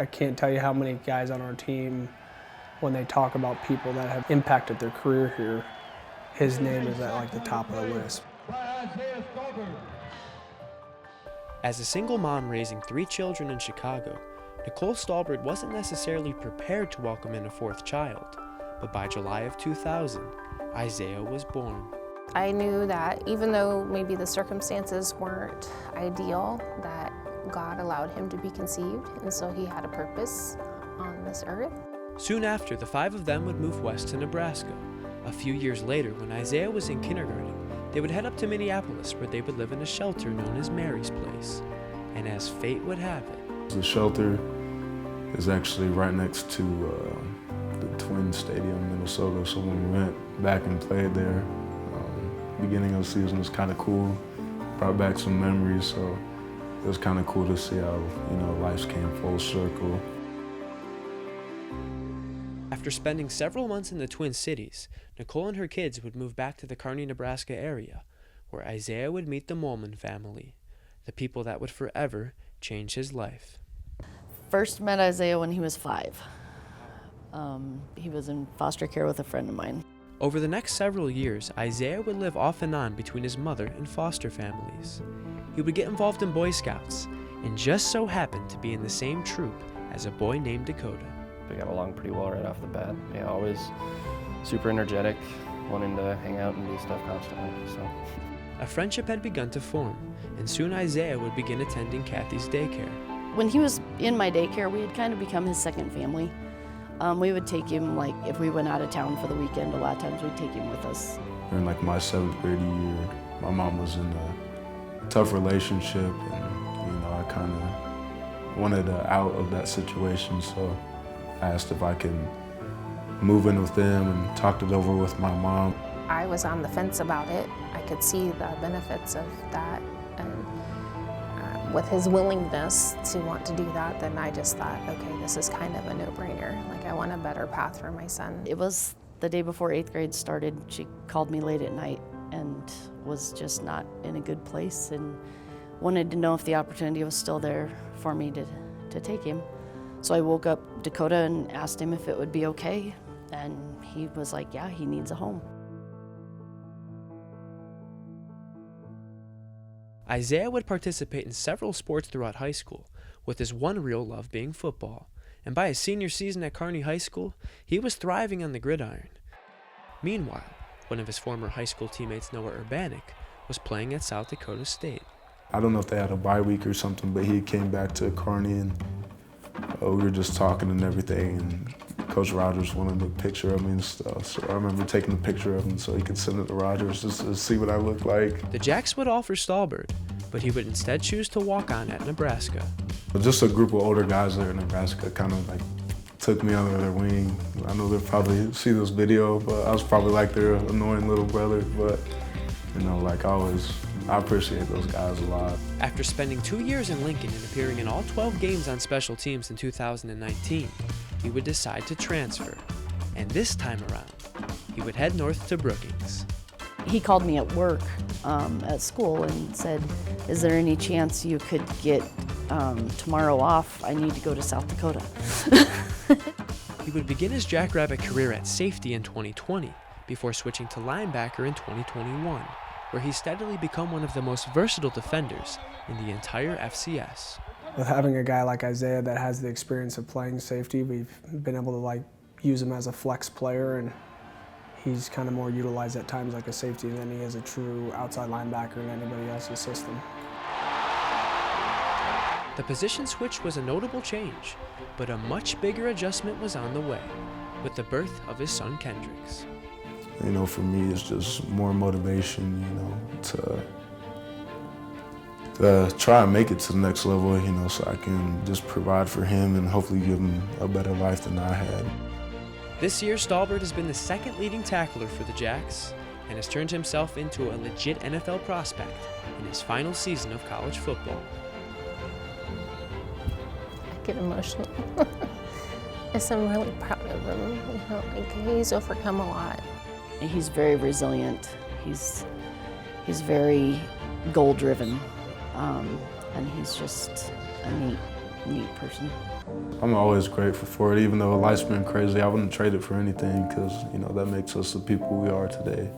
I can't tell you how many guys on our team, when they talk about people that have impacted their career here, his name is at like the top of the list. Isaiah Stalbird. As a single mom raising 3 children in Chicago, Nicole Stalbird wasn't necessarily prepared to welcome in a 4th child, but by July of 2000, Isaiah was born. I knew that even though maybe the circumstances weren't ideal, that God allowed him to be conceived, and so he had a purpose on this earth. Soon after, the 5 of them would move west to Nebraska. A few years later, when Isaiah was in kindergarten, they would head up to Minneapolis, where they would live in a shelter known as Mary's Place. And as fate would have it, the shelter is actually right next to the Twin Stadium in Minnesota. So when we went back and played there, beginning of the season was kind of cool. Brought back some memories, so it was kind of cool to see how, life came full circle. after spending several months in the Twin Cities, Nicole and her kids would move back to the Kearney, Nebraska area, where Isaiah would meet the Molman family, the people that would forever change his life. First met Isaiah when he was 5. He was in foster care with a friend of mine. Over the next several years, Isaiah would live off and on between his mother and foster families. He would get involved in Boy Scouts, and just so happened to be in the same troop as a boy named Dakota. We got along pretty well right off the bat. Yeah, always super energetic, wanting to hang out and do stuff constantly. So. A friendship had begun to form, and soon Isaiah would begin attending Kathy's daycare. When he was in my daycare, we had kind of become his second family. We would take him, like, if we went out of town for the weekend, a lot of times we'd take him with us. In like my 7th grade year, my mom was in a tough relationship, and I kind of wanted out of that situation, so I asked if I could move in with them and talked it over with my mom. I was on the fence about it. I could see the benefits of that, and with his willingness to want to do that, then I just thought, okay, this is kind of a no-brainer. Like, I want a better path for my son. It was the day before 8th grade started. She called me late at night and was just not in a good place and wanted to know if the opportunity was still there for me to take him. So I woke up Dakota and asked him if it would be okay, and he was like, yeah, he needs a home. Isaiah would participate in several sports throughout high school, with his one real love being football. And by his senior season at Kearney High School, he was thriving on the gridiron. Meanwhile, one of his former high school teammates, Noah Urbanik, was playing at South Dakota State. I don't know if they had a bye week or something, but he came back to Kearney and we were just talking and everything, and Coach Rogers wanted a picture of me and stuff, so I remember taking a picture of him so he could send it to Rogers just to see what I looked like. The Jacks would offer Stalbird, but he would instead choose to walk on at Nebraska. Just a group of older guys there in Nebraska kind of like took me under their wing. I know they'll probably see this video, but I was probably like their annoying little brother, but I appreciate those guys a lot. After spending 2 years in Lincoln and appearing in all 12 games on special teams in 2019, he would decide to transfer. And this time around, he would head north to Brookings. He called me at work at school and said, is there any chance you could get tomorrow off? I need to go to South Dakota. He would begin his Jackrabbit career at safety in 2020 before switching to linebacker in 2021, where he's steadily become one of the most versatile defenders in the entire FCS. With having a guy like Isaiah that has the experience of playing safety, we've been able to use him as a flex player, and he's kind of more utilized at times like a safety than he is a true outside linebacker in anybody else's system. The position switch was a notable change, but a much bigger adjustment was on the way, with the birth of his son Kendricks. For me, it's just more motivation, to try and make it to the next level, so I can just provide for him and hopefully give him a better life than I had. This year, Stalbird has been the second leading tackler for the Jacks and has turned himself into a legit NFL prospect in his final season of college football. I get emotional. I'm really proud of him. He's overcome a lot. He's very resilient. He's very goal-driven, and he's just a neat neat person. I'm always grateful for it, even though life's been crazy. I wouldn't trade it for anything because, you know, that makes us the people we are today.